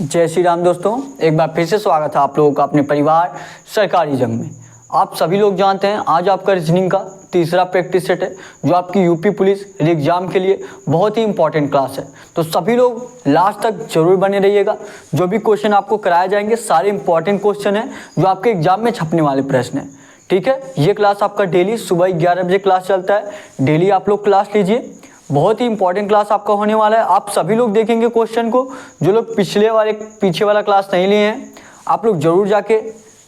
जय श्री राम दोस्तों, एक बार फिर से स्वागत है आप लोगों का अपने परिवार सरकारी जंग में। आप सभी लोग जानते हैं आज आपका रीजनिंग का तीसरा प्रैक्टिस सेट है जो आपकी यूपी पुलिस एग्जाम के लिए बहुत ही इंपॉर्टेंट क्लास है। तो सभी लोग लास्ट तक जरूर बने रहिएगा। जो भी क्वेश्चन आपको कराए जाएंगे सारे इंपॉर्टेंट क्वेश्चन हैं जो आपके एग्जाम में छपने वाले प्रश्न हैं। ठीक है, ये क्लास आपका डेली सुबह 11 बजे क्लास चलता है। डेली आप लोग क्लास लीजिए, बहुत ही इंपॉर्टेंट क्लास आपका होने वाला है। आप सभी लोग देखेंगे क्वेश्चन को, जो लोग पीछे वाला क्लास नहीं लिए हैं आप लोग जरूर जाके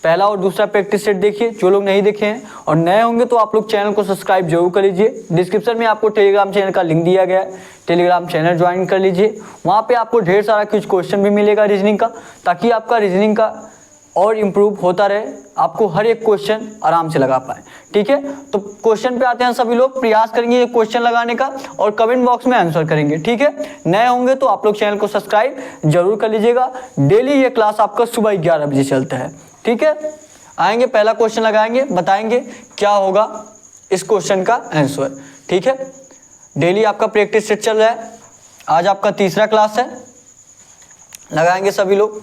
पहला और दूसरा प्रैक्टिस सेट देखिए, जो लोग नहीं देखे हैं। और नए होंगे तो आप लोग चैनल को सब्सक्राइब जरूर कर लीजिए। डिस्क्रिप्शन में आपको टेलीग्राम चैनल का लिंक दिया गया है, टेलीग्राम चैनल ज्वाइन कर लीजिए। वहाँ पे आपको ढेर सारा कुछ क्वेश्चन भी मिलेगा रीजनिंग का, ताकि आपका रीजनिंग का और इम्प्रूव होता रहे, आपको हर एक क्वेश्चन आराम से लगा पाए। ठीक है, तो क्वेश्चन पे आते हैं। सभी लोग प्रयास करेंगे ये क्वेश्चन लगाने का और कमेंट बॉक्स में आंसर करेंगे। ठीक है, नए होंगे तो आप लोग चैनल को सब्सक्राइब जरूर कर लीजिएगा। डेली ये क्लास आपका सुबह 11 बजे चलता है। ठीक है, आएंगे, पहला क्वेश्चन लगाएंगे, बताएंगे क्या होगा इस क्वेश्चन का आंसर। ठीक है, डेली आपका प्रैक्टिस सेट चल रहा है, आज आपका तीसरा क्लास है। लगाएंगे सभी लोग,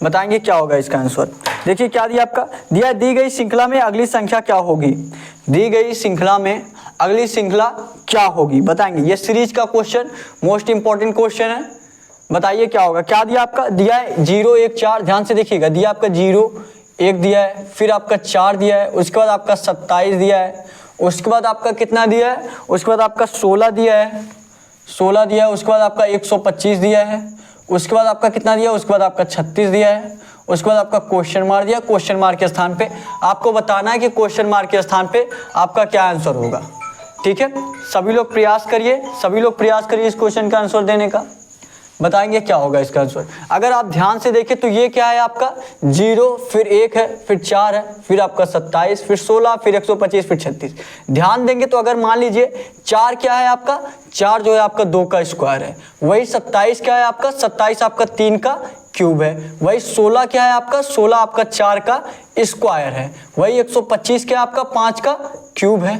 बताएंगे क्या होगा इसका आंसर। देखिए क्या दिया आपका, दिया दी गई श्रृंखला में अगली संख्या क्या होगी। दी गई श्रृंखला में अगली श्रृंखला क्या होगी बताएंगे। ये सीरीज का क्वेश्चन मोस्ट इंपॉर्टेंट क्वेश्चन है। बताइए क्या होगा। क्या दिया आपका, दिया है 0 1 4। ध्यान से देखिएगा, दिया आपका 0 1 दिया है, फिर आपका 4 दिया है, उसके बाद आपका 27 दिया है, उसके बाद आपका कितना दिया है, उसके बाद आपका 16 दिया है, 16 दिया है, उसके बाद आपका 125 दिया है, उसके बाद आपका कितना दिया, उसके बाद आपका 36 दिया है, उसके बाद आपका क्वेश्चन मार्क दिया। क्वेश्चन मार्क के स्थान पे आपको बताना है कि क्वेश्चन मार्क के स्थान पे आपका क्या आंसर होगा। ठीक है, सभी लोग प्रयास करिए, सभी लोग प्रयास करिए इस क्वेश्चन का आंसर देने का। बताएंगे क्या होगा इसका आंसर। अगर आप ध्यान से देखें तो ये क्या है आपका 0, फिर 1 है, फिर 4 है, फिर आपका 27, फिर 16, फिर 125, फिर 36। ध्यान देंगे तो अगर मान लीजिए 4 क्या है आपका, 4 जो है आपका 2 का स्क्वायर है। वही 27 क्या है आपका, 27 आपका 3 का क्यूब है। वही 16 क्या है आपका, 16 आपका 4 का स्क्वायर है। वही 125 क्या है आपका 5 का क्यूब है।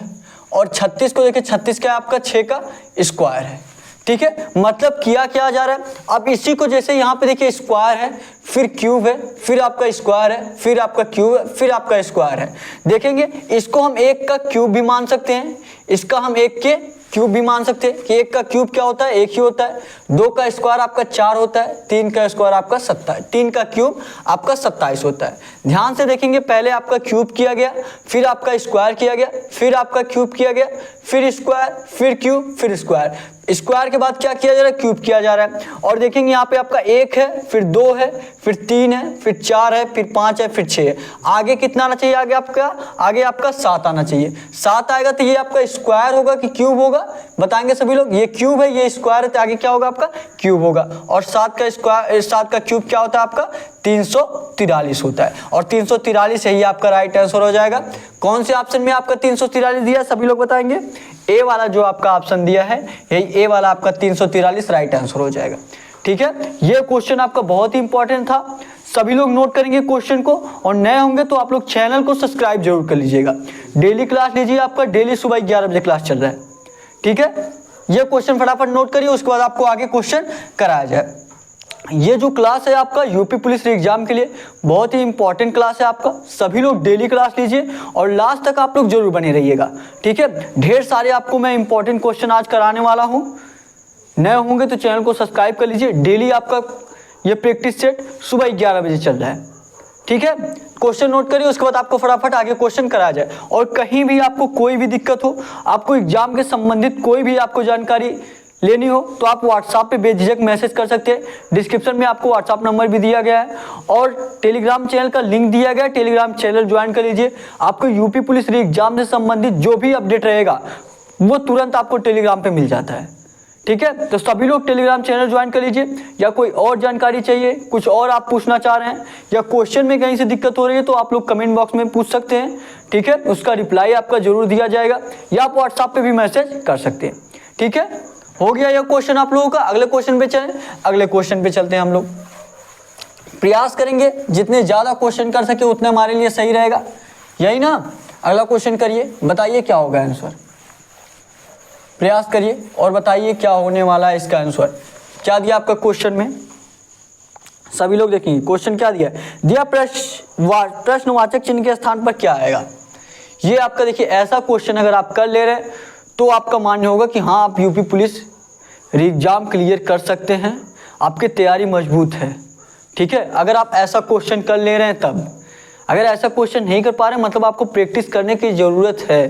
और 36 को देखिए, 36 क्या है आपका 6 का स्क्वायर है। ठीक है, मतलब किया क्या जा रहा है। अब इसी को जैसे यहाँ पे देखिए स्क्वायर है, फिर क्यूब है, फिर आपका स्क्वायर है, फिर आपका क्यूब है, फिर आपका स्क्वायर है। देखेंगे इसको हम 1 का क्यूब भी मान सकते हैं, इसका हम 1 के क्यूब भी मान सकते हैं कि 1 का क्यूब क्या होता है, 1 ही होता है। 2 का स्क्वायर आपका 4 होता है, 3 का स्क्वायर आपका 27, 3 का क्यूब आपका 27 होता है। ध्यान से देखेंगे, पहले आपका क्यूब किया गया, फिर आपका स्क्वायर किया गया, फिर आपका क्यूब किया गया, फिर स्क्वायर, फिर क्यूब, फिर स्क्वायर। स्क्वायर के बाद क्या किया जा रहा है, क्यूब किया जा रहा है। और देखेंगे यहाँ पे आपका 1 है, फिर 2 है, फिर 3 है, फिर 4 है, फिर 5 है, फिर 6 है। आगे कितना आना चाहिए, आगे आपका 7 आना चाहिए। 7 आएगा तो ये आपका स्क्वायर होगा कि क्यूब होगा, बताएंगे सभी लोग। ये क्यूब है, ये स्क्वायर है, तो आगे क्या होगा आपका क्यूब होगा। और 7 का क्यूब क्या होता है आपका 343 होता है। और 343 यही आपका राइट आंसर हो जाएगा। कौन से ऑप्शन में आपका 343 दिया, सभी लोग बताएंगे। ए वाला जो आपका ऑप्शन दिया है, यही ए वाला आपका 343 राइट आंसर हो जाएगा। ठीक है, ये क्वेश्चन आपका बहुत ही इंपॉर्टेंट था, सभी लोग नोट करेंगे क्वेश्चन को। और नए होंगे तो आप लोग चैनल को सब्सक्राइब जरूर कर लीजिएगा। डेली क्लास लीजिए, आपका डेली सुबह 11 बजे क्लास चल रहा है। ठीक है, ये क्वेश्चन फटाफट नोट करिए, उसके बाद आपको आगे क्वेश्चन कराया जाए। ये जो क्लास है आपका यूपी पुलिस एग्जाम के लिए बहुत ही इंपॉर्टेंट क्लास है आपका। सभी लोग डेली क्लास लीजिए और लास्ट तक आप लोग जरूर बने रहिएगा। ठीक है, ढेर सारे आपको मैं इंपॉर्टेंट क्वेश्चन आज कराने वाला हूं। नए होंगे तो चैनल को सब्सक्राइब कर लीजिए। डेली आपका ये प्रैक्टिस सेट सुबह 11 बजे चल रहा है। ठीक है, क्वेश्चन नोट करिए, उसके बाद आपको फटाफट आगे क्वेश्चन कराया जाए। और कहीं भी आपको कोई भी दिक्कत हो, आपको एग्जाम के संबंधित कोई भी आपको जानकारी लेनी हो तो आप व्हाट्सएप पे बेझिझक मैसेज कर सकते हैं। डिस्क्रिप्शन में आपको व्हाट्सएप नंबर भी दिया गया है और टेलीग्राम चैनल का लिंक दिया गया है। टेलीग्राम चैनल ज्वाइन कर लीजिए। आपको यूपी पुलिस एग्जाम से संबंधित जो भी अपडेट रहेगा वो तुरंत आपको टेलीग्राम पे मिल जाता है। ठीक है, तो सभी लोग टेलीग्राम चैनल ज्वाइन कर लीजिए। या कोई और जानकारी चाहिए, कुछ और आप पूछना चाह रहे हैं, या क्वेश्चन में कहीं से दिक्कत हो रही है तो आप लोग कमेंट बॉक्स में पूछ सकते हैं। ठीक है, उसका रिप्लाई आपका जरूर दिया जाएगा, या आप व्हाट्सएप पे भी मैसेज कर सकते हैं। ठीक है, हो गया यह क्वेश्चन आप लोगों का। अगले क्वेश्चन पे चलें, अगले क्वेश्चन पे चलते हैं हम लोग। प्रयास करेंगे जितने ज्यादा क्वेश्चन कर सके उतने हमारे लिए सही रहेगा, यही ना। अगला क्वेश्चन करिए, बताइए क्या होगा आंसर। प्रयास करिए और बताइए क्या होने वाला है इसका आंसर। क्या दिया आपका क्वेश्चन में, सभी लोग देखेंगे क्वेश्चन क्या दिया है, दिया प्रश्नवाचक चिन्ह के स्थान पर क्या आएगा। ये आपका देखिए ऐसा क्वेश्चन अगर आप कर ले रहे हैं तो आपका मान्य होगा कि हाँ आप यूपी पुलिस एग्जाम क्लियर कर सकते हैं, आपकी तैयारी मजबूत है। ठीक है, अगर आप ऐसा क्वेश्चन कर ले रहे हैं तब, अगर ऐसा क्वेश्चन नहीं कर पा रहे मतलब आपको प्रैक्टिस करने की ज़रूरत है।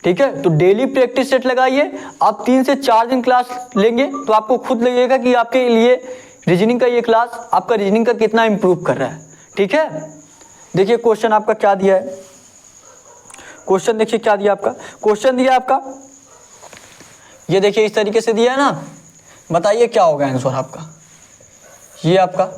ठीक है, तो डेली प्रैक्टिस सेट लगाइए। आप 3 से 4 दिन क्लास लेंगे तो आपको खुद लगेगा कि आपके लिए रीजनिंग का ये क्लास आपका रीजनिंग का कितना इम्प्रूव कर रहा है। ठीक है, देखिए क्वेश्चन आपका क्या दिया है, क्वेश्चन देखिए क्या दिया आपका, क्वेश्चन दिया आपका ये देखिए इस तरीके से दिया है ना, बताइए क्या होगा आंसर आपका। ये आपका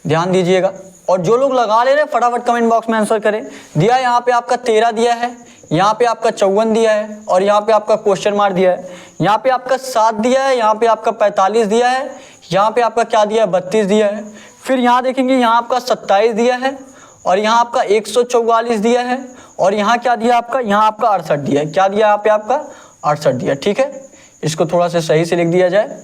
ध्यान दीजिएगा, और जो लोग लगा ले रहे हैं फटाफट कमेंट बॉक्स में आंसर करें। दिया यहाँ पे आपका 13 दिया है, यहाँ पे आपका 54 दिया है, और यहाँ पे आपका क्वेश्चन मार्क दिया है। यहाँ पे आपका 7 दिया है, यहाँ पे आपका 45 दिया है, यहाँ पे आपका क्या दिया है 32 दिया है। फिर यहाँ देखेंगे यहाँ आपका 27 दिया है, और यहाँ आपका 144 दिया है, और यहाँ क्या दिया आपका, यहाँ आपका 68 दिया है। क्या दिया यहाँ पे आपका 68 दिया। ठीक है, इसको थोड़ा सा सही से लिख दिया जाए,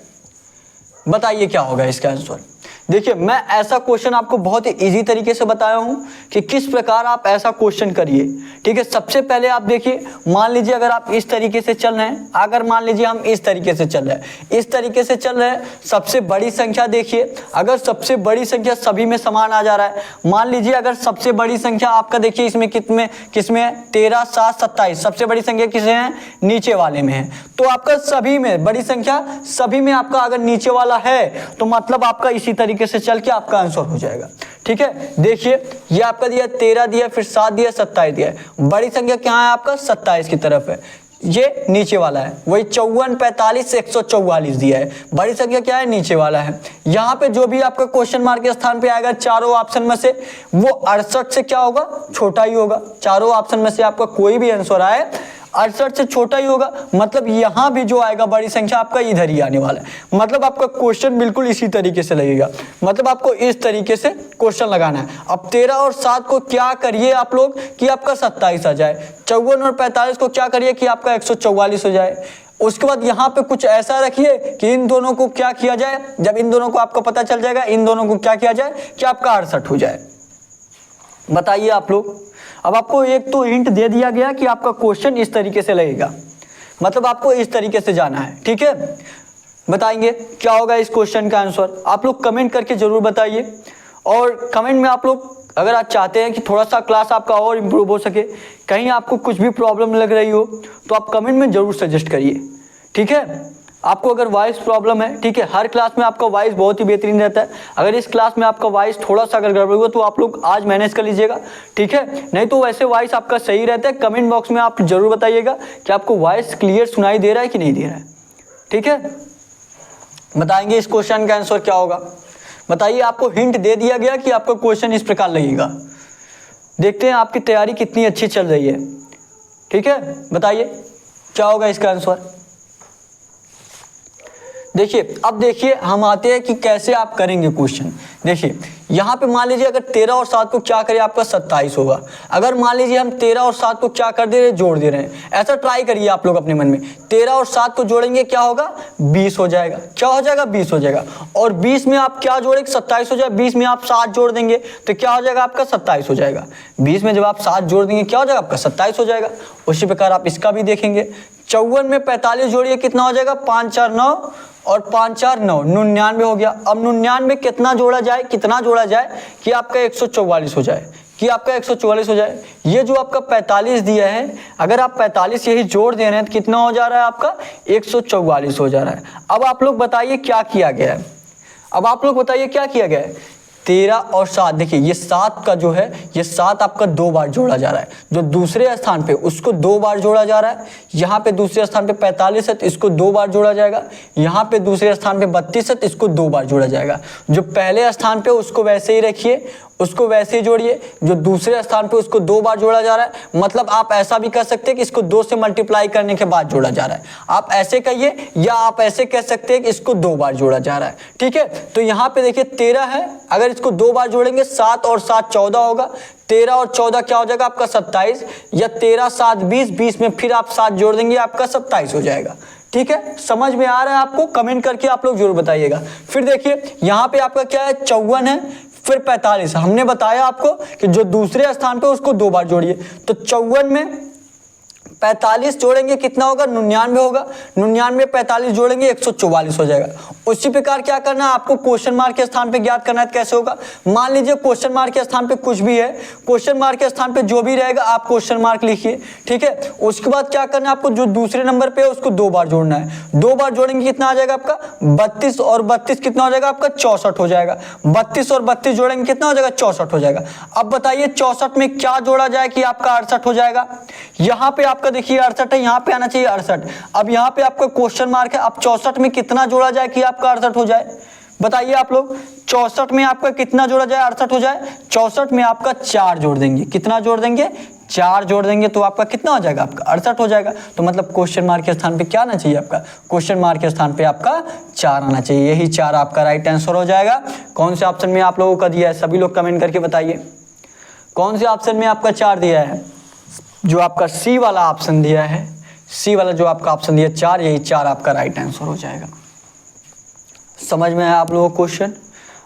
बताइए क्या होगा इसका आंसर। देखिए मैं ऐसा क्वेश्चन आपको बहुत ही इजी तरीके से बताया हूं कि किस प्रकार आप ऐसा क्वेश्चन करिए। ठीक है, सबसे पहले आप देखिए, मान लीजिए अगर आप इस तरीके से चल रहे हैं, अगर मान लीजिए हम इस तरीके से चल रहे हैं, इस तरीके से चल रहे हैं, सबसे बड़ी संख्या देखिए, अगर सबसे बड़ी संख्या सभी में समान आ जा रहा है, मान लीजिए अगर सबसे बड़ी संख्या आपका देखिए इसमें किसमें है 13, 7, 27, सबसे बड़ी संख्या किसमें है, नीचे वाले में है। तो आपका सभी में बड़ी संख्या सभी में आपका अगर नीचे वाला है तो मतलब आपका इसी तरीके से चल के आपका आंसर हो जाएगा। ठीक है, देखिए ये आपका दिया 13 दिया, फिर 7 दिया, 27 दिया, बड़ी संख्या क्या है आपका 27 की तरफ है, ये नीचे वाला है, वही 54, 45, 144 दिया है, बड़ी संख्या क्या है नीचे वाला है। यहाँ पे जो भी आपका क्वेश्चन मार्क के स्थान पे आएगा चारों ऑप्शन में से वो 68 से क्या होगा, छोटा ही होगा। चारों ऑप्शन में से आपका कोई भी आंसर आए 68 से छोटा ही होगा, मतलब यहाँ भी जो आएगा बड़ी संख्या आपका इधर ही आने वाला है। मतलब आपका क्वेश्चन बिल्कुल इसी तरीके से लगेगा, मतलब आपको इस तरीके से क्वेश्चन लगाना है। अब 13 और 7 को क्या करिए आप लोग कि आपका 27 आ जाए, 54 और 45 को क्या करिए कि आपका 144 हो जाए। उसके बाद यहाँ पे कुछ ऐसा रखिए कि इन दोनों को क्या किया जाए, जब इन दोनों को आपको पता चल जाएगा इन दोनों को क्या किया जाए कि आपका 68 हो जाए। बताइए आप लोग। अब आपको एक तो हिंट दे दिया गया कि आपका क्वेश्चन इस तरीके से लगेगा, मतलब आपको इस तरीके से जाना है। ठीक है, बताएंगे क्या होगा इस क्वेश्चन का आंसर, आप लोग कमेंट करके जरूर बताइए। और कमेंट में आप लोग अगर आप चाहते हैं कि थोड़ा सा क्लास आपका और इम्प्रूव हो सके, कहीं आपको कुछ भी प्रॉब्लम लग रही हो तो आप कमेंट में जरूर सजेस्ट करिए। ठीक है, आपको अगर वॉइस प्रॉब्लम है, ठीक है, हर क्लास में आपका वॉइस बहुत ही बेहतरीन रहता है। अगर इस क्लास में आपका वॉइस थोड़ा सा अगर गड़बड़ हुआ तो आप लोग आज मैनेज कर लीजिएगा। ठीक है, नहीं तो वैसे वॉइस आपका सही रहता है। कमेंट बॉक्स में आप जरूर बताइएगा कि आपको वॉइस क्लियर सुनाई दे रहा है कि नहीं दे रहा है। ठीक है, बताएंगे इस क्वेश्चन का आंसर क्या होगा। बताइए, आपको हिंट दे दिया गया कि आपका क्वेश्चन इस प्रकार लगेगा। देखते हैं आपकी तैयारी कितनी अच्छी चल रही है। ठीक है, बताइए क्या होगा इसका आंसर। देखिए अब देखिए हम आते हैं कि कैसे आप करेंगे क्वेश्चन। देखिए यहाँ पे मान लीजिए अगर 13 और 7 को क्या करें आपका 27 होगा। अगर मान लीजिए हम 13 और 7 को क्या कर दे रहे हैं, जोड़ दे रहे हैं। ऐसा ट्राई करिए आप लोग अपने मन में, 13 और 7 को जोड़ेंगे क्या होगा 20 हो जाएगा। क्या हो जाएगा 20 हो जाएगा। और 20 में आप क्या जोड़ेंगे 27 हो जाएगा। 20 में आप 7 जोड़ देंगे तो क्या हो जाएगा आपका 27 हो जाएगा। 20 में जब आप 7 जोड़ देंगे क्या हो जाएगा आपका 27 हो जाएगा। उसी प्रकार आप इसका भी देखेंगे। 54 में 45 जोड़िए कितना हो जाएगा 5 4 9 और 5 4 9 99 हो गया। अब 99 कितना जोड़ा जाए कि आपका 144 हो जाए, कि आपका 144 हो जाए। ये जो आपका 45 दिया है, अगर आप 45 यही जोड़ दे रहे हैं तो कितना हो जा रहा है आपका 144 हो जा रहा है। अब आप लोग बताइए क्या किया गया है। अब आप लोग बताइए क्या किया गया है। 13 और 7 देखिए ये 7 का जो है ये 7 आपका 2 बार जोड़ा जा रहा है। जो दूसरे स्थान पे उसको 2 बार जोड़ा जा रहा है। यहाँ पे दूसरे स्थान पे 45 है तो इसको 2 बार जोड़ा जाएगा। यहाँ पे दूसरे स्थान पे 32 है तो इसको 2 बार जोड़ा जाएगा। जो पहले स्थान पे उसको वैसे ही रखिए, उसको वैसे ही जोड़िए। जो दूसरे स्थान पे उसको 2 बार जोड़ा जा रहा है। मतलब आप ऐसा भी कर सकते हैं कि इसको 2 से मल्टीप्लाई करने के बाद जोड़ा जा रहा है। आप ऐसे कहिए या आप ऐसे कह सकते हैं कि इसको 2 बार जोड़ा जा रहा है। ठीक है, तो यहाँ पे देखिए 13 है, अगर इसको 2 बार जोड़ेंगे 7 और 7 14 होगा। 13 और 14 क्या हो जाएगा आपका 27, या 13 7 20 20 में फिर आप 7 जोड़ देंगे आपका 27 हो जाएगा। ठीक है, समझ में आ रहा है आपको? कमेंट करके आप लोग जरूर बताइएगा। फिर देखिए यहाँ पे आपका क्या है, 54 है, फिर 45। हमने बताया आपको कि जो दूसरे स्थान पे उसको 2 बार जोड़िए, तो 54 में 45 जोड़ेंगे कितना होगा, 99 होगा। 99 45 जोड़ेंगे 144 हो जाएगा। उसी प्रकार क्या करना है आपको, क्वेश्चन मार्क के स्थान पे ज्ञात करना है। कैसे होगा, मान लीजिए क्वेश्चन मार्क के स्थान पे कुछ भी है, क्वेश्चन मार्क के स्थान पे जो भी रहेगा आप क्वेश्चन मार्क लिखिए, ठीक है। उसके बाद क्या करना है आपको, जो दूसरे नंबर पे है उसको 2 बार जोड़ना है। 2 बार जोड़ेंगे कितना आ जाएगा आपका, 32 और 32 कितना हो जाएगा आपका, 64 हो जाएगा। 32 और 32 जोड़ेंगे कितना हो जाएगा, 64 हो जाएगा। अब बताइए 64 में क्या जोड़ा जाए कि आपका 68 हो जाएगा। यहाँ पे आपका देखिए 68 है, यहाँ पे आना चाहिए 68। अब यहाँ पे आपका क्वेश्चन मार्क है, अब 64 में कितना जोड़ा जाए कि आपका 68 हो जाए, बताइए आप लोग। 64 में आपका कितना जोड़ा जाए, 68 हो जाए। 64 में आपका 4 जोड़ देंगे, कितना जोड़ देंगे, 4 जोड़ देंगे, तो आपका कितना हो जाएगा, आपका 68 हो जाएगा। तो मतलब क्वेश्चन मार्क के स्थान पे क्या आना चाहिए आपका, क्वेश्चन मार्क के स्थान पे आपका 4 आना चाहिए। यही 4 आपका राइट आंसर हो जाएगा। कौन से ऑप्शन में आप लोगों का दिया है, सभी लोग कमेंट करके बताइए कौन से ऑप्शन में आपका 4 दिया है। जो आपका सी वाला ऑप्शन दिया है, सी वाला जो आपका ऑप्शन दिया 4, यही 4 आपका राइट आंसर हो जाएगा। समझ में आया आप लोगों को क्वेश्चन?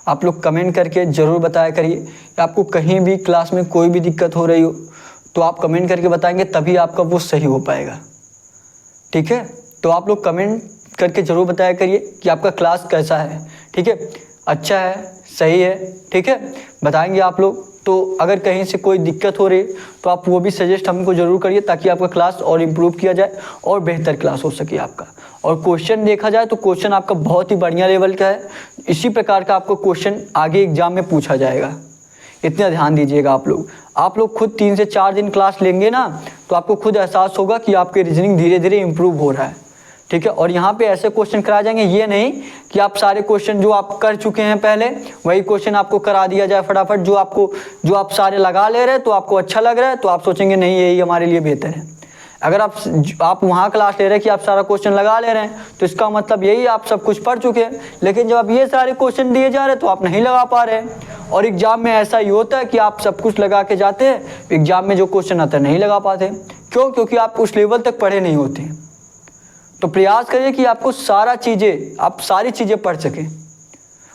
आप लोग कमेंट करके जरूर बताया करिए कि आपको कहीं भी क्लास में कोई भी दिक्कत हो रही हो तो आप कमेंट करके बताएंगे, तभी आपका वो सही हो पाएगा, ठीक है। तो आप लोग कमेंट करके जरूर बताया करिए कि आपका क्लास कैसा है, ठीक है, अच्छा है, सही है, ठीक है, बताएंगे आप लोग। तो अगर कहीं से कोई दिक्कत हो रही है तो आप वो भी सजेस्ट हमको जरूर करिए, ताकि आपका क्लास और इम्प्रूव किया जाए और बेहतर क्लास हो सके आपका। और क्वेश्चन देखा जाए तो क्वेश्चन आपका बहुत ही बढ़िया लेवल का है। इसी प्रकार का आपको क्वेश्चन आगे एग्जाम में पूछा जाएगा, इतना ध्यान दीजिएगा आप लोग। आप लोग खुद 3 से 4 दिन क्लास लेंगे ना, तो आपको खुद एहसास होगा कि आपके रीजनिंग धीरे धीरे इम्प्रूव हो रहा है, ठीक है। और यहाँ पे ऐसे क्वेश्चन कराए जाएंगे, ये नहीं कि आप सारे क्वेश्चन जो आप कर चुके हैं पहले वही क्वेश्चन आपको करा दिया जाए फटाफट। जो आप सारे लगा ले रहे हैं तो आपको अच्छा लग रहा है, तो आप सोचेंगे नहीं यही हमारे लिए बेहतर है। अगर आप वहाँ क्लास ले रहे हैं कि आप सारा क्वेश्चन लगा ले रहे हैं, तो इसका मतलब यही आप सब कुछ पढ़ चुके हैं। लेकिन जब आप ये सारे क्वेश्चन दिए जा रहे हैं तो आप नहीं लगा पा रहे हैं। और एग्जाम में ऐसा ही होता है कि आप सब कुछ लगा के जाते हैं, एग्जाम में जो क्वेश्चन आता है नहीं लगा पाते। क्यों? क्योंकि आप उस लेवल तक पढ़े नहीं होते। तो प्रयास करिए कि आपको आप सारी चीज़ें पढ़ सकें।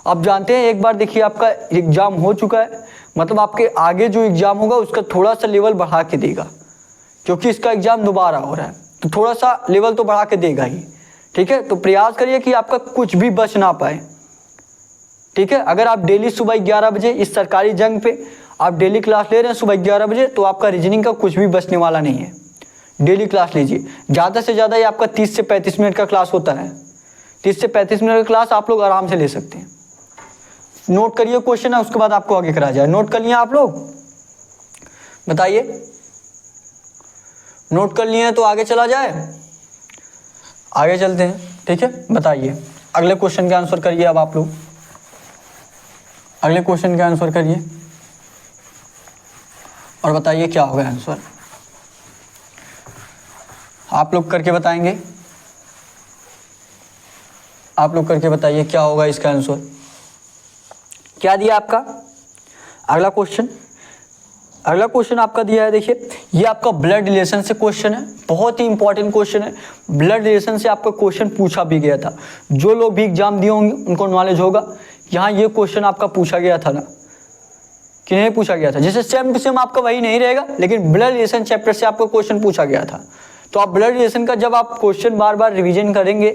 आप जानते हैं, एक बार देखिए आपका एग्ज़ाम हो चुका है, मतलब आपके आगे जो एग्ज़ाम होगा उसका थोड़ा सा लेवल बढ़ा के देगा, क्योंकि इसका एग्ज़ाम दोबारा हो रहा है, तो थोड़ा सा लेवल तो बढ़ा के देगा ही, ठीक है। तो प्रयास करिए कि आपका कुछ भी बच ना पाए, ठीक है। अगर आप डेली सुबह 11 बजे इस सरकारी जंग पे आप डेली क्लास ले रहे हैं सुबह 11 बजे, तो आपका रीजनिंग का कुछ भी बचने वाला नहीं है। डेली क्लास लीजिए, ज़्यादा से ज़्यादा ये आपका 30 से 35 मिनट का क्लास होता है। 30 से 35 मिनट का क्लास आप लोग आराम से ले सकते हैं। नोट करिए क्वेश्चन है, उसके बाद आपको आगे कराया जाए। नोट कर लिए आप लोग, बताइए। नोट कर लिए हैं तो आगे चला जाए, आगे चलते हैं, ठीक है। बताइए अगले क्वेश्चन का आंसर करिए। अब आप लोग अगले क्वेश्चन का आंसर करिए और बताइए क्या होगा आंसर। आप लोग करके बताएंगे, आप लोग करके बताइए क्या होगा इसका आंसर। क्या दिया आपका अगला क्वेश्चन आपका दिया है, देखिए ये आपका ब्लड रिलेशन से क्वेश्चन है, बहुत ही इंपॉर्टेंट क्वेश्चन है। ब्लड रिलेशन से आपका क्वेश्चन पूछा भी गया था, जो लोग भी एग्जाम दिए होंगे उनको नॉलेज होगा। यहाँ ये क्वेश्चन आपका पूछा गया था ना, कि नहीं पूछा गया था। जैसे सेम टू सेम आपका वही नहीं रहेगा, लेकिन ब्लड रिलेशन चैप्टर से आपका क्वेश्चन पूछा गया था। तो आप ब्लड रिलेशन का जब आप क्वेश्चन बार बार रिवीजन करेंगे,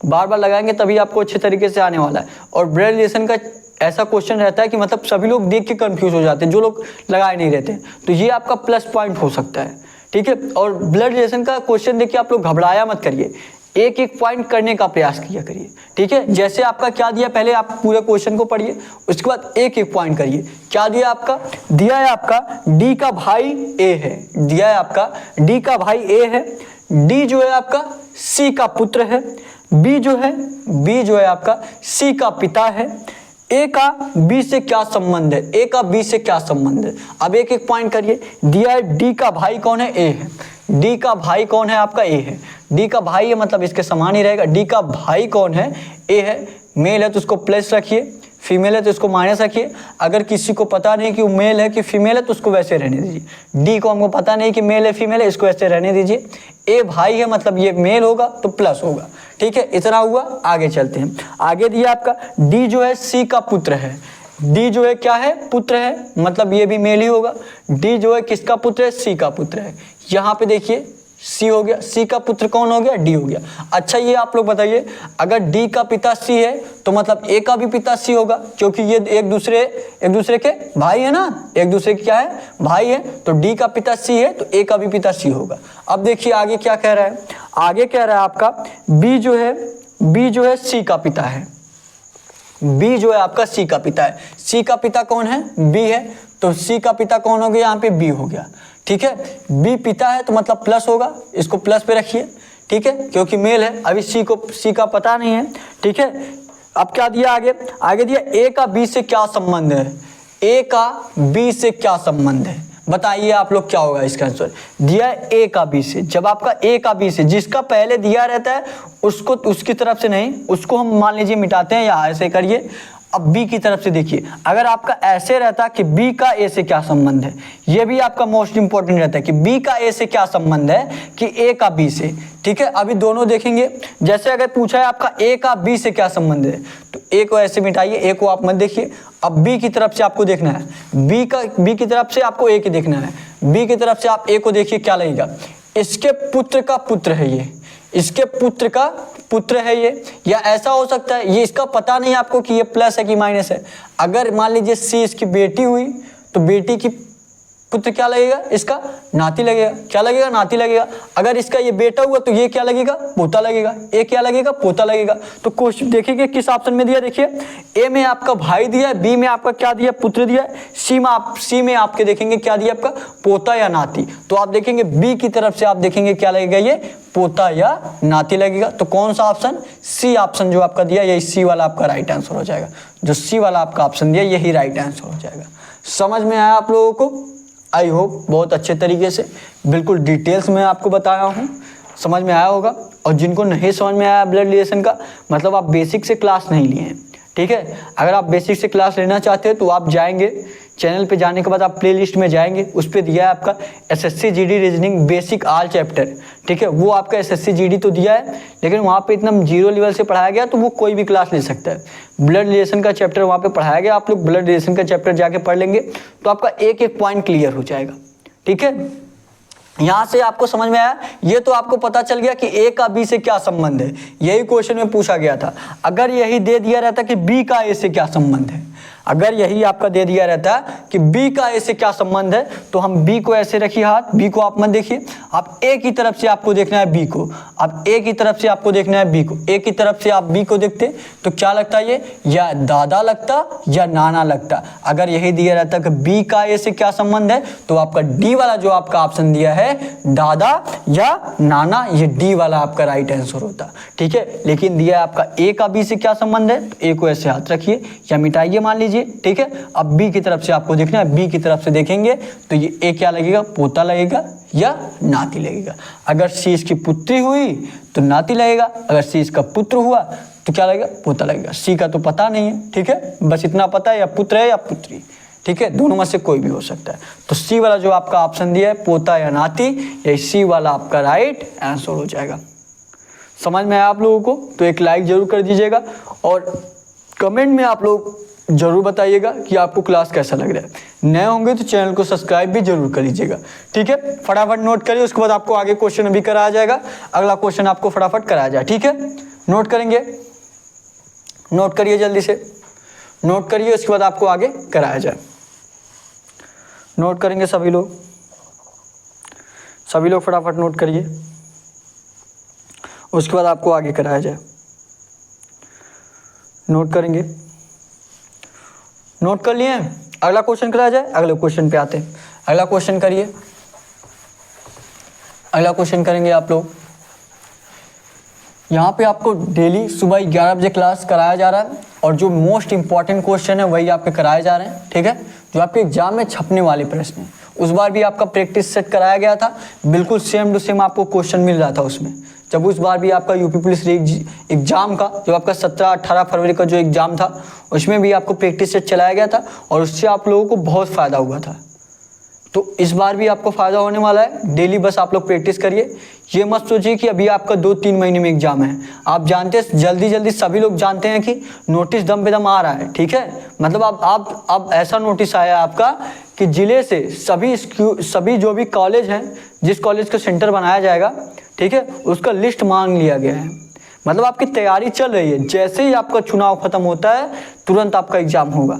बार बार लगाएंगे, तभी आपको अच्छे तरीके से आने वाला है। और ब्लड रिलेशन का ऐसा क्वेश्चन रहता है कि मतलब सभी लोग देख के कंफ्यूज हो जाते हैं, जो लोग लगाए नहीं रहते, तो ये आपका प्लस पॉइंट हो सकता है, ठीक है। और ब्लड रिलेशन का क्वेश्चन देखिए आप लोग घबराया मत करिए, एक एक पॉइंट करने का प्रयास किया करिए, ठीक है। जैसे आपका क्या दिया, पहले आप पूरे क्वेश्चन को पढ़िए, उसके बाद एक एक पॉइंट करिए। क्या दिया आपका, दिया है आपका डी का भाई ए है, दिया है आपका डी का भाई ए है, डी जो है आपका सी का पुत्र है, बी जो है आपका सी का पिता है, ए का बी से क्या संबंध है, ए का बी से क्या संबंध है। अब एक एक पॉइंट करिए। दिया है डी का भाई कौन है, ए है। डी का भाई कौन है आपका, ए है। डी का भाई है मतलब इसके समान ही रहेगा। डी का भाई कौन है, ए है, मेल है तो उसको प्लस रखिए, फीमेल है तो इसको माइनस रखिए। अगर किसी को पता नहीं कि वो मेल है कि फीमेल है तो उसको वैसे रहने दीजिए। डी को हमको पता नहीं कि मेल है फीमेल है, इसको वैसे रहने दीजिए। ए भाई है मतलब ये मेल होगा तो प्लस होगा, ठीक है। इतना हुआ, आगे चलते हैं। आगे दिया आपका डी जो है सी का पुत्र है। डी जो है क्या है, पुत्र है, मतलब ये भी मेल ही होगा। डी जो है किसका पुत्र है, सी का पुत्र है। यहाँ पे देखिए सी हो गया, सी का पुत्र कौन हो गया, डी हो गया। अच्छा ये आप लोग बताइए, अगर डी का पिता सी है तो मतलब ए का भी पिता सी होगा, क्योंकि ये एक दूसरे के भाई है ना, एक दूसरे के क्या है, भाई है। तो डी का पिता सी है तो ए का भी पिता सी होगा। अब देखिए आगे क्या कह रहा है, आगे कह रहा है आपका बी जो है सी का पिता है। बी जो है आपका सी का पिता है। सी का पिता कौन है, बी है, तो सी का पिता कौन हो गया, यहाँ पे बी हो गया, ठीक है। बी पिता है तो मतलब प्लस होगा, इसको प्लस पे रखिए, ठीक है, क्योंकि मेल है। अभी सी का पता नहीं है, ठीक है। अब क्या दिया आगे दिया ए का बी से क्या संबंध है, ए का बी से क्या संबंध है, बताइए आप लोग क्या होगा इसका आंसर। दिया है ए का बी से। जब आपका ए का बी से, जिसका पहले दिया रहता है उसको उसकी तरफ से नहीं, उसको हम मान लीजिए मिटाते हैं या ऐसे करिए। अब बी की तरफ से देखिए, अगर आपका ऐसे रहता कि बी का ए से क्या संबंध है, ये भी आपका मोस्ट इंपॉर्टेंट रहता है कि बी का ए से क्या संबंध है कि ए का बी से, ठीक है। अभी दोनों देखेंगे, जैसे अगर पूछा है आपका ए का बी से क्या संबंध है तो ए को ऐसे मिटाइए, ए को आप मत देखिए। अब बी की तरफ से आपको देखना है, बी की तरफ से आपको ए की देखना है। बी की तरफ से आप ए को देखिए क्या लगेगा, इसके पुत्र का पुत्र है ये, इसके पुत्र का पुत्र है ये, या ऐसा हो सकता है ये इसका पता नहीं आपको कि ये प्लस है कि माइनस है। अगर मान लीजिए सी इसकी बेटी हुई तो बेटी की पुत्र क्या लगेगा, इसका नाती लगेगा, क्या लगेगा, नाती लगेगा। अगर इसका ये बेटा हुआ तो ये क्या लगेगा, पोता लगेगा। ए क्या लगेगा, पोता लगेगा। तो क्वेश्चन देखिए किस ऑप्शन में दिया, देखिए ए में आपका भाई दिया है, बी में आपका क्या दिया, पुत्र दिया है, सी में आपके देखेंगे क्या दिया आपका, पोता या नाती। तो आप देखेंगे बी की तरफ से आप देखेंगे क्या लगेगा, ये पोता या नाती लगेगा। तो कौन सा ऑप्शन, सी ऑप्शन जो आपका दिया, यही सी वाला आपका राइट आंसर हो जाएगा। जो सी वाला आपका ऑप्शन दिया यही राइट आंसर हो जाएगा। समझ में आया आप लोगों को, आई होप बहुत अच्छे तरीके से बिल्कुल डिटेल्स में आपको बताया हूँ, समझ में आया होगा। और जिनको नहीं समझ में आया ब्लड रिलेशन का, मतलब आप बेसिक से क्लास नहीं लिए हैं, ठीक है। अगर आप बेसिक से क्लास लेना चाहते हैं तो आप जाएंगे चैनल पे, जाने के बाद आप प्लेलिस्ट में जाएंगे, उस पर दिया है आपका SSC GD reasoning basic all chapter, ठीक है। वो आपका एसएससी जीडी तो दिया है, लेकिन वहाँ पे इतना जीरो लेवल से पढ़ाया गया तो वो कोई भी क्लास ले सकता है। ब्लड रिलेशन का चैप्टर वहाँ पे पढ़ाया गया, आप लोग ब्लड रिलेशन का चैप्टर जाके पढ़ लेंगे तो आपका एक एक पॉइंट क्लियर हो जाएगा, ठीक है। यहाँ से आपको समझ में आया, ये तो आपको पता चल गया कि ए का बी से क्या संबंध है, यही क्वेश्चन में पूछा गया था। अगर यही दे दिया रहता कि बी का ए से क्या संबंध है, अगर यही आपका दे दिया रहता कि बी का ए से क्या संबंध है, तो हम बी को ऐसे रखिए हाथ, बी को आप मत देखिए, आप ए की तरफ से आपको देखना है बी को, आप ए की तरफ से आपको देखना है बी को। ए की तरफ से आप बी को देखते तो क्या लगता है, ये या दादा लगता या नाना लगता। अगर यही दिया रहता कि बी का ए से क्या संबंध है तो आपका डी वाला जो आपका ऑप्शन दिया है दादा या नाना, ये डी वाला आपका राइट आंसर होता, ठीक है। लेकिन दिया आपका ए का बी से क्या संबंध है, तो ए को ऐसे हाथ रखिए या मिटाइए मान लीजिए, ठीक है। अब बी की तरफ से आपको देखना है, बी की तरफ से देखेंगे तो ये ए क्या लगेगा, पोता लगेगा या नाती लगेगा। अगर सी इसकी पुत्री हुई तो नाती लगेगा, अगर सी इसका पुत्र हुआ तो क्या लगेगा, पोता लगेगा। सी का तो पता नहीं है, ठीक है, बस इतना पता है या पुत्र है या पुत्री, ठीक है, दोनों में से कोई भी हो सकता है। तो सी वाला जो आपका ऑप्शन दिया है पोता या नाती, यही सी वाला आपका राइट आंसर हो जाएगा। समझ में आया आप लोगों को, तो एक लाइक जरूर कर दीजिएगा और कमेंट में आप लोग जरूर बताइएगा कि आपको क्लास कैसा लग रहा है। नए होंगे तो चैनल को सब्सक्राइब भी जरूर कर लीजिएगा, ठीक है। फटाफट नोट करिए, उसके बाद आपको आगे क्वेश्चन अभी कराया जाएगा, अगला क्वेश्चन आपको फटाफट कराया जाए, ठीक है। नोट करेंगे, नोट करिए जल्दी से, नोट करिए, उसके बाद आपको आगे कराया जाए। नोट करेंगे सभी लोग, सभी लोग फटाफट नोट करिए, उसके बाद आपको आगे कराया जाए। नोट करेंगे, नोट कर लिए, अगला क्वेश्चन कराया जाए। अगले क्वेश्चन पे आते हैं, अगला क्वेश्चन करिए, अगला क्वेश्चन करेंगे आप लोग। यहाँ पे आपको डेली सुबह 11 बजे क्लास कराया जा रहा है और जो मोस्ट इंपॉर्टेंट क्वेश्चन है वही आपके कराए जा रहे हैं, ठीक है। जो आपके एग्जाम में छपने वाले प्रश्न हैं, उस बार भी आपका प्रैक्टिस सेट कराया गया था, बिल्कुल सेम टू सेम आपको क्वेश्चन मिल रहा था उसमें, जब उस बार भी आपका यूपी पुलिस एग्जाम का जो आपका 17-18 फरवरी का जो एग्जाम था उसमें भी आपको प्रैक्टिस सेट चलाया गया था और उससे आप लोगों को बहुत फ़ायदा हुआ था। तो इस बार भी आपको फ़ायदा होने वाला है। डेली बस आप लोग प्रैक्टिस करिए। ये मत सोचिए कि अभी आपका 2-3 महीने में एग्जाम है। आप जानते हैं जल्दी सभी लोग जानते हैं कि नोटिस दम पे दम आ रहा है, ठीक है। मतलब अब ऐसा नोटिस आया है आपका कि ज़िले से सभी जो भी कॉलेज हैं, जिस कॉलेज का सेंटर बनाया जाएगा, ठीक है, उसका लिस्ट मांग लिया गया है। मतलब आपकी तैयारी चल रही है। जैसे ही आपका चुनाव खत्म होता है तुरंत आपका एग्जाम होगा।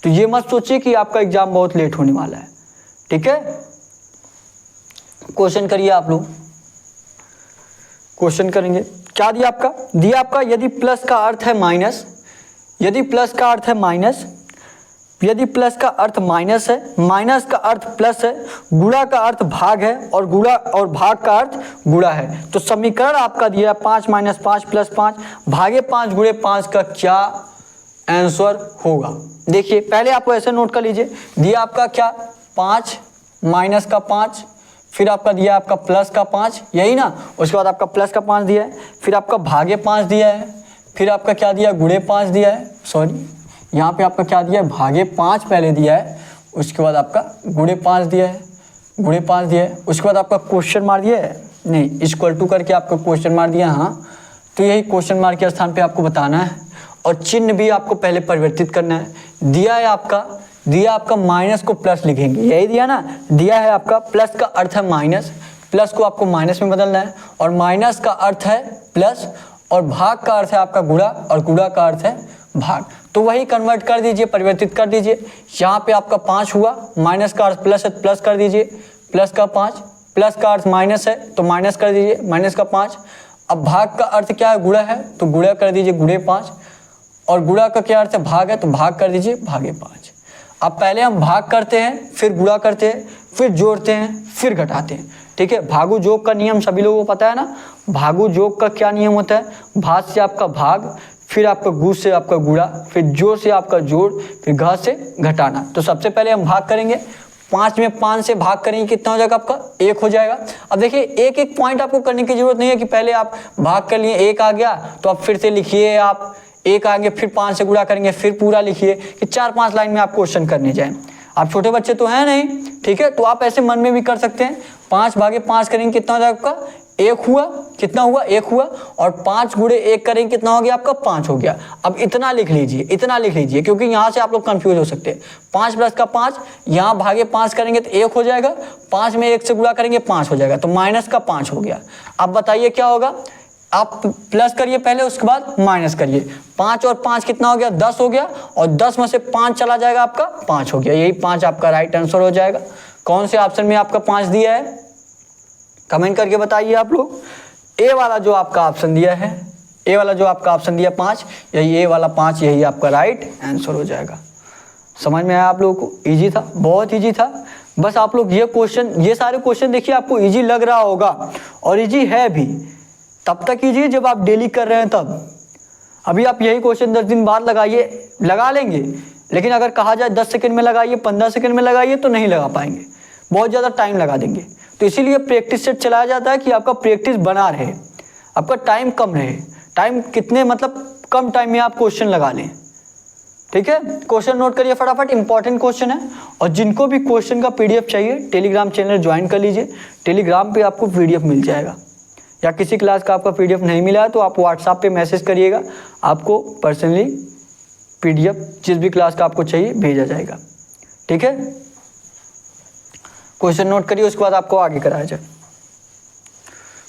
तो ये मत सोचिए कि आपका एग्जाम बहुत लेट होने वाला है, ठीक है। क्वेश्चन करिए आप लोग, क्वेश्चन करेंगे। क्या दिया आपका यदि प्लस का अर्थ है माइनस, यदि प्लस का अर्थ है माइनस, यदि प्लस का अर्थ माइनस है, माइनस का अर्थ प्लस है, गुणा का अर्थ भाग है और गुणा और भाग का अर्थ गुणा है, तो समीकरण आपका दिया 5 - 5 + 5 भागे 5 गुणे 5 का क्या आंसर होगा। देखिए पहले आपको ऐसे नोट कर लीजिए। दिया आपका क्या 5 माइनस का 5, फिर आपका दिया आपका प्लस का 5, यही ना। उसके बाद आपका प्लस का 5 दिया है, फिर आपका भागे 5 दिया है, फिर आपका क्या दिया गुणे 5 दिया है, सॉरी यहाँ पे आपका क्या दिया है भागे 5 पहले दिया है, उसके बाद आपका गुणे 5 दिया है, गुणे 5 दिया है, उसके बाद आपका क्वेश्चन मार दिया है, नहीं इक्वल टू करके आपका क्वेश्चन मार दिया। हाँ तो यही क्वेश्चन मार्क के स्थान पे आपको बताना है और चिन्ह भी आपको पहले परिवर्तित करना है। दिया है आपका माइनस को प्लस लिखेंगे, यही दिया ना। दिया है आपका प्लस का अर्थ है माइनस, प्लस को आपको माइनस में बदलना है और माइनस का अर्थ है प्लस और भाग का अर्थ है आपका गुणा और गुणा का अर्थ है भाग। तो वही कन्वर्ट कर दीजिए, परिवर्तित कर दीजिए। यहाँ पे आपका 5 हुआ, माइनस का अर्थ प्लस है, प्लस कर दीजिए प्लस का 5, प्लस का अर्थ माइनस है तो माइनस कर दीजिए माइनस का 5। अब भाग का अर्थ क्या है गुणा है तो गुणा कर दीजिए गुणे 5 और गुणा का क्या अर्थ है भाग है तो भाग कर दीजिए भागे 5। अब पहले हम भाग करते हैं, फिर गुणा करते हैं, फिर जोड़ते हैं, फिर घटाते हैं, ठीक है। भागु जोग का नियम सभी लोगों को पता है ना। भागु जोग का क्या नियम होता है, भाग से आपका भाग, फिर आपका गु से आपका गुणा, फिर जोड़ से आपका जोड़, फिर घ से घटाना। तो सबसे पहले हम भाग करेंगे, 5 में 5 से भाग करेंगे कितना हो जाएगा आपका 1 हो जाएगा। अब देखिए एक एक पॉइंट आपको करने की जरूरत नहीं है कि पहले आप भाग कर लिए 1 आ गया तो आप फिर से लिखिए, आप 1 आगे फिर 5 से गुणा करेंगे फिर पूरा लिखिए कि 4-5 लाइन में आप क्वेश्चन करने जाएं। आप छोटे बच्चे तो हैं नहीं, ठीक है। तो आप ऐसे मन में भी कर सकते हैं। 5 भागे 5 करेंगे कितना हो जाएगा आपका 1 हुआ, कितना हुआ 1 हुआ और 5 गुणे 1 करेंगे कितना हो गया आपका 5 हो गया। अब इतना लिख लीजिए, इतना लिख लीजिए क्योंकि यहाँ से आप लोग कंफ्यूज हो सकते हैं। 5 प्लस का 5, यहाँ भागे 5 करेंगे तो 1 हो जाएगा, 5 में 1 से गुणा करेंगे 5 हो जाएगा, तो माइनस का 5 हो गया। अब बताइए क्या होगा, आप प्लस करिए पहले उसके बाद माइनस करिए। 5 और 5 कितना हो गया 10 हो गया और 10 में से 5 चला जाएगा आपका 5 हो गया। यही 5 आपका राइट आंसर हो जाएगा। कौन से ऑप्शन में आपका 5 दिया है कमेंट करके बताइए आप लोग। ए वाला जो आपका ऑप्शन दिया है, ए वाला जो आपका ऑप्शन दिया 5, यही ए वाला 5 यही आपका राइट आंसर हो जाएगा। समझ में आया आप लोगों को? इजी था, बहुत इजी था। बस आप लोग ये क्वेश्चन, ये सारे क्वेश्चन देखिए आपको इजी लग रहा होगा और इजी है भी, तब तक कीजिए जब आप डेली कर रहे हैं तब। अभी आप यही क्वेश्चन 10 दिन बाद लगाइए, लगा लेंगे, लेकिन अगर कहा जाए 10 सेकंड में लगाइए 15 सेकंड में लगाइए तो नहीं लगा पाएंगे, बहुत ज़्यादा टाइम लगा देंगे। तो इसीलिए प्रैक्टिस सेट चलाया जाता है कि आपका प्रैक्टिस बना रहे, आपका टाइम कम रहे। टाइम कितने मतलब कम टाइम में आप क्वेश्चन लगा लें, ठीक है। क्वेश्चन नोट करिए फटाफट, इंपॉर्टेंट क्वेश्चन है। और जिनको भी क्वेश्चन का PDF चाहिए टेलीग्राम चैनल ज्वाइन कर लीजिए, टेलीग्राम पे आपको PDF मिल जाएगा। या किसी क्लास का आपका PDF नहीं मिला है तो आप व्हाट्सएप पे मैसेज करिएगा, आपको पर्सनली PDF जिस भी क्लास का आपको चाहिए भेजा जाएगा, ठीक है। क्वेश्चन नोट करिए उसके बाद आपको आगे कराया जाए।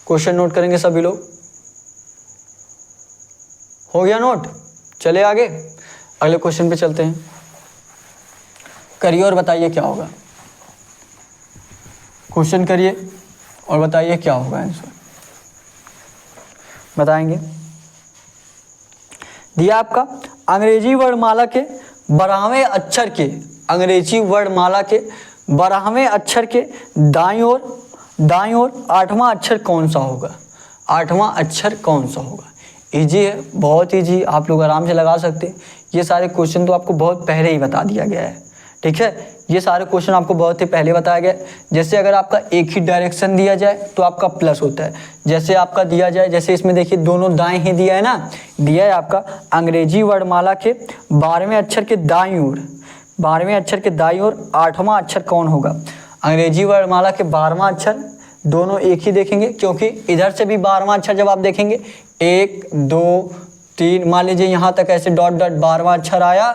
क्वेश्चन नोट करेंगे सभी लोग, हो गया नोट? चले आगे, अगले क्वेश्चन पे चलते हैं। करिए और बताइए क्या होगा। क्वेश्चन करिए और बताइए क्या होगा आंसर, बताएंगे। दिया आपका अंग्रेजी वर्णमाला के 12वें अक्षर के, अंग्रेजी वर्णमाला के 12वें अक्षर के दाईं ओर 8वां अक्षर कौन सा होगा? 8वां अक्षर कौन सा होगा? इजी है, बहुत इजी, आप लोग आराम से लगा सकते हैं। ये सारे क्वेश्चन तो आपको बहुत पहले ही बता दिया गया है, ठीक है, ये सारे क्वेश्चन आपको बहुत ही पहले बताया गया। जैसे अगर आपका एक ही डायरेक्शन दिया जाए तो आपका प्लस होता है। जैसे आपका दिया जाए, जैसे इसमें देखिए दोनों दाएं ही दिया है ना, दिया है आपका अंग्रेजी वर्णमाला के 12वें अक्षर के दाईं ओर, 12वें अक्षर के दाईं ओर 8वां अक्षर कौन होगा। अंग्रेजी वर्णमाला के 12वां अक्षर दोनों एक ही देखेंगे, क्योंकि इधर से भी 12वां अक्षर जब आप देखेंगे 1 2 3, मान लीजिए यहाँ तक ऐसे डॉट डॉट 12वां अक्षर आया,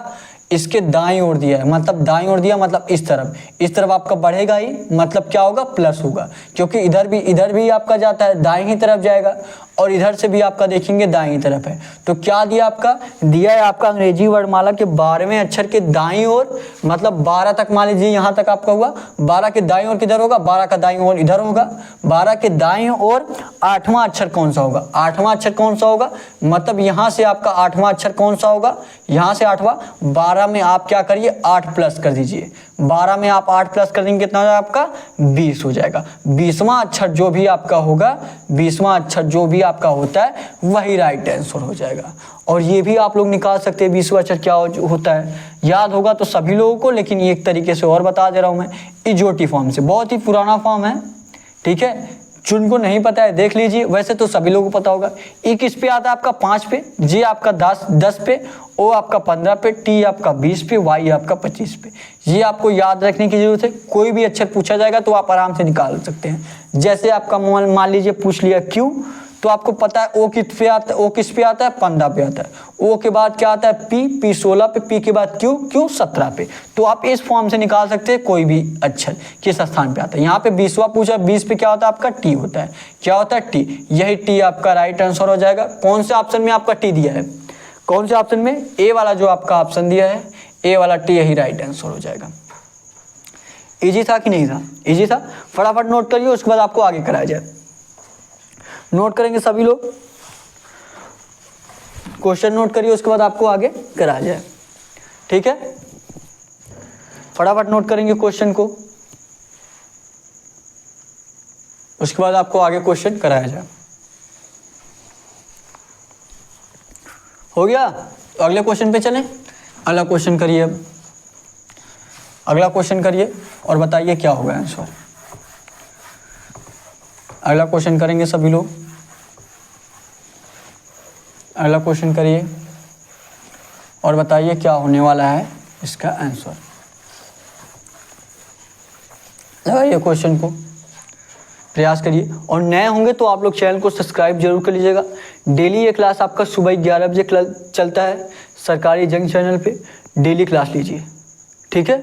इसके दाईं ओर दिया है, मतलब दाईं ओर दिया मतलब इस तरफ आपका बढ़ेगा ही, मतलब क्या होगा, प्लस होगा, क्योंकि इधर भी आपका जाता है, दाईं ही तरफ जाएगा, और इधर से भी आपका देखेंगे दाईं तरफ है। तो क्या दिया आपका, दिया है आपका अंग्रेजी वर्णमाला के 12वें अक्षर के दाईं ओर, मतलब 12 तक, मान लीजिए यहाँ तक आपका हुआ, 12 के दाईं ओर किधर होगा, 12 का दाईं ओर इधर होगा, 12 के दाईं ओर 8वां अक्षर कौन सा होगा, 8वां अक्षर कौन सा होगा, मतलब यहाँ से आपका 8वां अक्षर कौन सा होगा, यहाँ से 8वां, 12 में आप क्या करिए 8 प्लस कर दीजिए, 12 में आप 8 प्लस कर देंगे कितना हो जाएगा आपका 20 हो जाएगा। 20वां अक्षर जो भी आपका होगा, 20वां अक्षर जो भी आपका होता है वही राइट आंसर हो जाएगा। और ये भी आप लोग निकाल सकते हैं 20वां अक्षर क्या होता है, याद होगा तो सभी लोगों को, लेकिन ये एक तरीके से और बता दे रहा हूँ मैं, इजोटी फॉर्म से, बहुत ही पुराना फॉर्म है, ठीक है, जिनको नहीं पता है देख लीजिए, वैसे तो सभी लोगों को पता होगा। ई किस पे आता है आपका 5 पे, जे आपका 10 पे, ओ आपका 15 पे, टी आपका 20 पे, वाई आपका 25 पे। ये आपको याद रखने की जरूरत है, कोई भी अक्षर पूछा जाएगा तो आप आराम से निकाल सकते हैं। जैसे आपका मान लीजिए पूछ लिया क्यू, तो आपको पता है ओ किस पे आता है, ओ किस पे आता है 15 पे आता है, ओ के बाद क्या आता है पी 16 पे, पी के बाद क्यू 17 पे। तो आप इस फॉर्म से निकाल सकते हैं कोई भी अक्षर किस स्थान पे आता है। यहाँ पे 20वां पूछा, 20 पे क्या होता है आपका टी होता है, क्या होता है टी, यही टी आपका राइट आंसर हो जाएगा। कौन से ऑप्शन में आपका टी दिया है, कौन से ऑप्शन में, ए वाला जो आपका ऑप्शन दिया है, ए वाला टी यही राइट आंसर हो जाएगा। इजी था कि नहीं था, इजी था, फटाफट नोट करिए, उसके बाद आपको आगे कराया जाए। नोट करेंगे सभी लोग, क्वेश्चन नोट करिए, उसके बाद आपको आगे कराया जाए, ठीक है, फटाफट नोट करेंगे क्वेश्चन को, उसके बाद आपको आगे क्वेश्चन कराया जाए। हो गया, तो अगले क्वेश्चन पे चलें। अगला क्वेश्चन करिए, अब अगला क्वेश्चन करिए और बताइए क्या होगा आंसर। अगला क्वेश्चन करेंगे सभी लोग, अगला क्वेश्चन करिए और बताइए क्या होने वाला है इसका आंसर। लगाइए क्वेश्चन को, प्रयास करिए, और नए होंगे तो आप लोग चैनल को सब्सक्राइब जरूर कर लीजिएगा। डेली ये क्लास आपका सुबह 11 बजे चलता है, सरकारी जंग चैनल पे डेली क्लास लीजिए, ठीक है,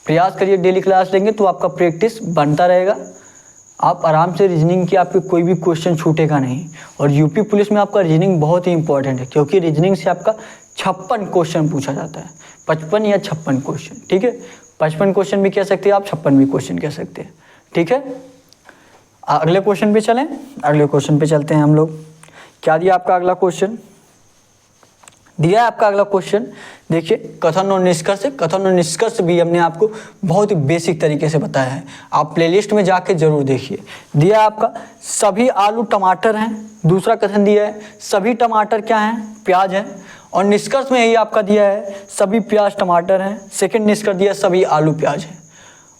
प्रयास करिए, डेली क्लास लेंगे तो आपका प्रैक्टिस बनता रहेगा, आप आराम से रीजनिंग की आपके कोई भी क्वेश्चन छूटेगा नहीं। और यूपी पुलिस में आपका रीजनिंग बहुत ही इंपॉर्टेंट है, क्योंकि रीजनिंग से आपका 56 क्वेश्चन पूछा जाता है, 55 या 56 क्वेश्चन, ठीक है, 55 क्वेश्चन भी कह सकते हैं आप, 56 भी क्वेश्चन कह सकते हैं, ठीक है। अगले क्वेश्चन पे चलें, अगले क्वेश्चन पे चलते हैं हम लोग। क्या दिया आपका अगला क्वेश्चन, दिया है आपका अगला क्वेश्चन, देखिए कथन और निष्कर्ष। कथन और निष्कर्ष भी हमने आपको बहुत ही बेसिक तरीके से बताया है, आप प्लेलिस्ट में जाके जरूर देखिए। दिया है आपका सभी आलू टमाटर हैं, दूसरा कथन दिया है सभी टमाटर क्या हैं, प्याज हैं, और निष्कर्ष में यही आपका दिया है सभी प्याज टमाटर हैं। सेकंड निष्कर्ष दिया सभी आलू प्याज हैं।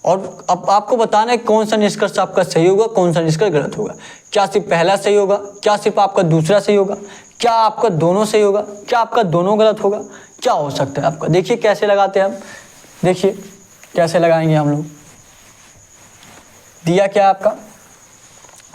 और अब आपको बताना है कौन सा निष्कर्ष आपका सही होगा, कौन सा निष्कर्ष गलत होगा। क्या सिर्फ पहला सही होगा, क्या सिर्फ आपका दूसरा सही होगा, क्या आपका दोनों सही होगा, क्या आपका दोनों गलत होगा, क्या हो सकता है आपका। देखिए कैसे लगाते हैं हम, देखिए कैसे लगाएंगे हम लोग। दिया क्या आपका,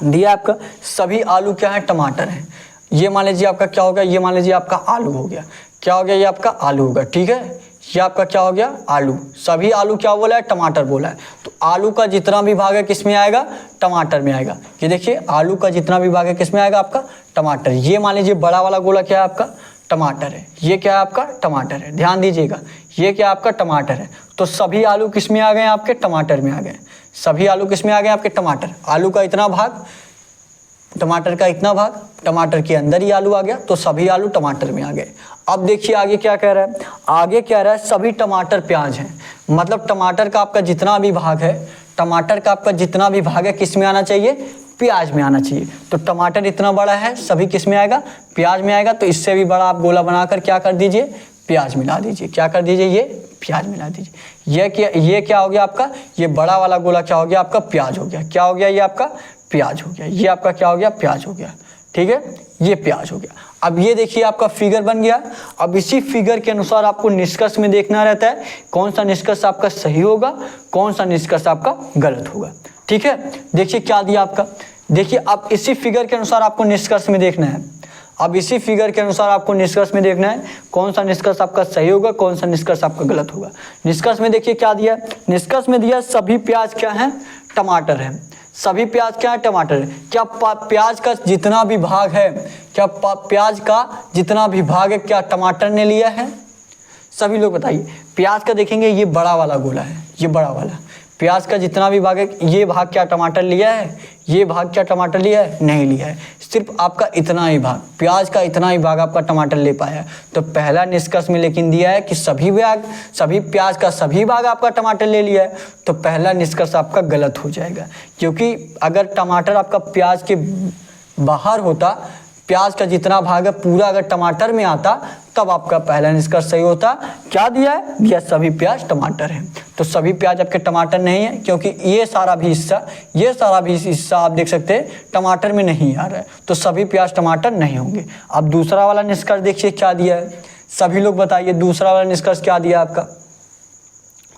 दिया आपका सभी आलू क्या है, टमाटर है। ये मान लीजिए आपका क्या हो गया, ये मान लीजिए आपका आलू हो गया, क्या हो गया, ये आपका आलू होगा, ठीक है, ये आपका क्या हो गया, आलू। सभी आलू क्या बोला है, टमाटर बोला है, तो आलू का जितना भी भाग है किस में आएगा, टमाटर में आएगा। ये देखिए आलू का जितना भी भाग है किस में आएगा, आपका टमाटर। ये मान लीजिए बड़ा वाला गोला क्या है आपका, टमाटर है, ये क्या है आपका, टमाटर है, ध्यान दीजिएगा, ये क्या आपका टमाटर है। तो सभी आलू किस में आ गए, आपके टमाटर में आ गए। सभी आलू किस में आ गए, आपके टमाटर। आलू का इतना भाग, टमाटर का इतना भाग, टमाटर के अंदर ही आलू आ गया, तो सभी आलू टमाटर में आ गए। अब देखिए आगे क्या कह रहा है, आगे कह रहा है सभी टमाटर प्याज हैं, मतलब टमाटर का आपका जितना भी भाग है, टमाटर का आपका जितना भी भाग है किस में आना चाहिए, प्याज में आना चाहिए। तो टमाटर इतना बड़ा है, सभी किस में आएगा, प्याज में आएगा। तो इससे भी बड़ा आप गोला बनाकर क्या कर दीजिए, प्याज मिला दीजिए, क्या कर दीजिए, ये प्याज मिला दीजिए। ये क्या हो गया आपका, ये बड़ा वाला गोला क्या हो गया आपका, प्याज हो गया। क्या हो गया, ये आपका प्याज हो गया। ये आपका क्या हो गया, प्याज हो गया। ठीक है, ये प्याज हो गया। अब ये देखिए आपका फिगर बन गया। अब इसी फिगर के अनुसार आपको निष्कर्ष में देखना रहता है कौन सा निष्कर्ष आपका सही होगा, कौन सा निष्कर्ष आपका गलत होगा। ठीक है, देखिए क्या दिया आपका, देखिए अब इसी फिगर के अनुसार आपको निष्कर्ष में देखना है। अब इसी फिगर के अनुसार आपको निष्कर्ष में देखना है कौन सा निष्कर्ष आपका सही होगा, कौन सा निष्कर्ष आपका गलत होगा। निष्कर्ष में देखिए क्या दिया है, निष्कर्ष में दिया सभी प्याज क्या है, टमाटर है। सभी प्याज क्या है, टमाटर है। क्या प्याज का जितना भी भाग है, क्या प्याज का जितना भी भाग है क्या टमाटर ने लिया है? सभी लोग बताइए। प्याज का देखेंगे ये बड़ा वाला गोला है, ये बड़ा वाला प्याज का जितना भी भाग है, ये भाग क्या टमाटर लिया है, ये भाग क्या टमाटर लिया है, नहीं लिया है। सिर्फ आपका इतना ही भाग, प्याज का इतना ही भाग आपका टमाटर ले पाया। तो पहला निष्कर्ष में लेकिन दिया है कि सभी प्याज का सभी भाग आपका टमाटर ले लिया है, तो पहला निष्कर्ष आपका गलत हो जाएगा। क्योंकि अगर टमाटर आपका प्याज के बाहर होता, प्याज का जितना भाग है पूरा अगर टमाटर में आता, तब आपका पहला निष्कर्ष सही होता। क्या दिया है, दिया सभी प्याज टमाटर है। तो सभी प्याज आपके टमाटर नहीं है, क्योंकि ये सारा भी हिस्सा आप देख सकते हैं टमाटर में नहीं आ रहा है, तो सभी प्याज टमाटर नहीं होंगे। अब दूसरा वाला निष्कर्ष देखिए क्या दिया है, सभी लोग बताइए दूसरा वाला निष्कर्ष क्या दिया आपका।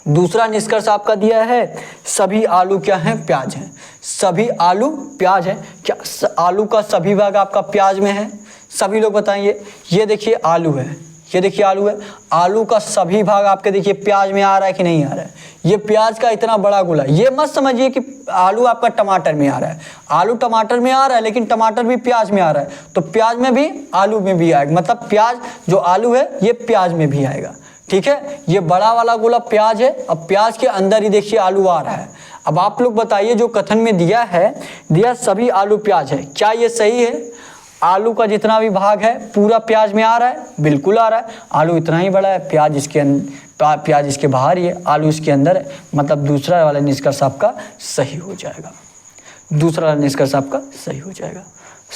दूसरा निष्कर्ष आपका दिया है सभी आलू क्या है, प्याज है। सभी आलू प्याज है। क्या आलू का सभी भाग आपका प्याज में है? सभी लोग बताइए। ये देखिए आलू है, ये देखिए आलू है। आलू का सभी भाग आपके देखिए प्याज में आ रहा है कि नहीं आ रहा है? ये प्याज का इतना बड़ा गोला, ये मत समझिए कि आलू आपका टमाटर में आ रहा है। आलू टमाटर में आ रहा है, लेकिन टमाटर भी प्याज में आ रहा है, तो प्याज में भी आलू में भी आएगा। मतलब प्याज जो आलू है ये प्याज में भी आएगा। ठीक है, ये बड़ा वाला गोला प्याज है। अब प्याज के अंदर ही देखिए आलू आ रहा है। अब आप लोग बताइए जो कथन में दिया है, दिया सभी आलू प्याज है, क्या ये सही है? आलू का जितना भी भाग है पूरा प्याज में आ रहा है, बिल्कुल आ रहा है। आलू इतना ही बड़ा है, प्याज इसके बाहर ही है, आलू इसके अंदर है। मतलब दूसरा वाला निष्कर्ष आपका सही हो जाएगा। दूसरा वाला निष्कर्ष आपका सही हो जाएगा।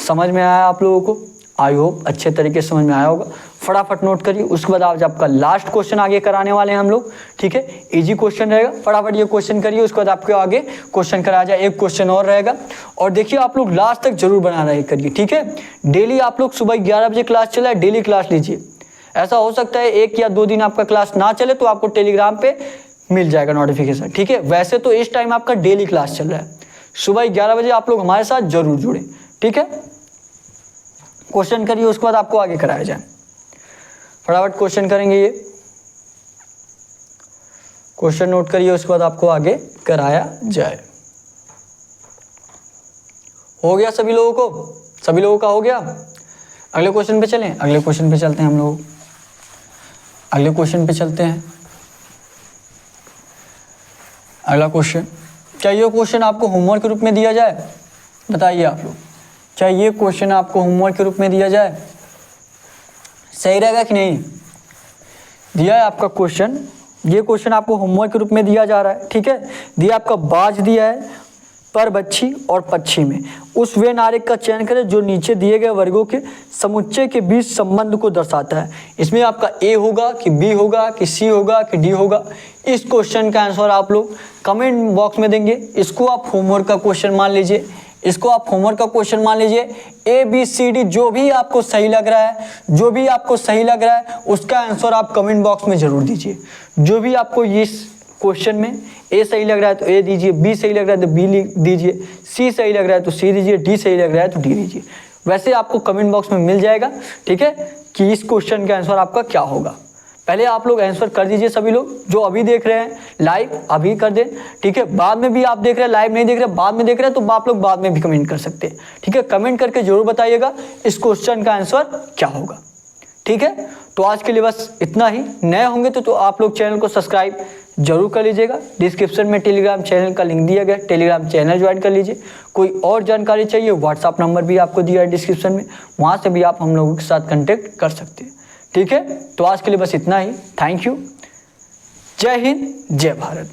समझ में आया आप लोगों को? आई होप अच्छे तरीके से समझ में आया होगा। फटाफट नोट करिए। उसके बाद आज आपका लास्ट क्वेश्चन आगे कराने वाले हैं हम लोग। ठीक है, इजी क्वेश्चन रहेगा, फटाफट ये क्वेश्चन करिए। उसके बाद आपके आगे क्वेश्चन कराया जाए, एक क्वेश्चन और रहेगा। और देखिए आप लोग लास्ट तक जरूर बना रहे करिए। ठीक है, डेली आप लोग सुबह 11 बजे क्लास चला है, डेली क्लास लीजिए। ऐसा हो सकता है 1 या 2 दिन आपका क्लास ना चले तो आपको टेलीग्राम पे मिल जाएगा नोटिफिकेशन। ठीक है, वैसे तो इस टाइम आपका डेली क्लास चल रहा है, सुबह 11 बजे आप लोग हमारे साथ जरूर जुड़े। ठीक है, क्वेश्चन करिए, उसके बाद आपको आगे कराया जाए। फटाफट क्वेश्चन करेंगे, ये क्वेश्चन नोट करिए, उसके बाद आपको आगे कराया जाए। हो गया सभी लोगों को? सभी लोगों का हो गया? अगले क्वेश्चन पे चलें। अगले क्वेश्चन पे चलते हैं हम लोग। अगले क्वेश्चन पे चलते हैं। अगला क्वेश्चन, क्या ये क्वेश्चन आपको होमवर्क के रूप में दिया जाए? बताइए आप लोग, क्या ये क्वेश्चन आपको होमवर्क के रूप में दिया जाए? सही रहेगा कि नहीं? दिया है आपका क्वेश्चन, ये क्वेश्चन आपको होमवर्क के रूप में दिया जा रहा है। ठीक है, दिया आपका बाज दिया है पर बच्ची और पक्षी में उस वे नारिक का चयन करें जो नीचे दिए गए वर्गों के समुच्चय के बीच संबंध को दर्शाता है। इसमें आपका ए होगा कि बी होगा कि सी होगा कि डी होगा? इस क्वेश्चन का आंसर आप लोग कमेंट बॉक्स में देंगे। इसको आप होमवर्क का क्वेश्चन मान लीजिए, इसको आप होमवर्क का क्वेश्चन मान लीजिए। ए बी सी डी जो भी आपको सही लग रहा है, जो भी आपको सही लग रहा है उसका आंसर आप कमेंट बॉक्स में जरूर दीजिए। जो भी आपको इस क्वेश्चन में ए सही लग रहा है तो ए दीजिए, बी सही लग रहा है तो बी दीजिए, सी सही लग रहा है तो सी दीजिए, डी सही लग रहा है तो डी दीजिए। वैसे आपको कमेंट बॉक्स में मिल जाएगा। ठीक है, कि इस क्वेश्चन का आंसर आपका क्या होगा। पहले आप लोग आंसर कर दीजिए। सभी लोग जो अभी देख रहे हैं लाइव अभी कर दें। ठीक है, बाद में भी आप देख रहे हैं, लाइव नहीं देख रहे, बाद में देख रहे हैं तो आप लोग बाद में भी कमेंट कर सकते हैं। ठीक है, कमेंट करके जरूर बताइएगा इस क्वेश्चन का आंसर क्या होगा। ठीक है, तो आज के लिए बस इतना ही। नए होंगे तो आप लोग चैनल को सब्सक्राइब जरूर कर लीजिएगा। डिस्क्रिप्शन में टेलीग्राम चैनल का लिंक दिया गया, टेलीग्राम चैनल ज्वाइन कर लीजिए। कोई और जानकारी चाहिए व्हाट्सअप नंबर भी आपको दिया है डिस्क्रिप्शन में, वहाँ से भी आप हम लोगों के साथ कॉन्टेक्ट कर सकते हैं। ठीक है, तो आज के लिए बस इतना ही। Thank you. जय हिंद, जय भारत।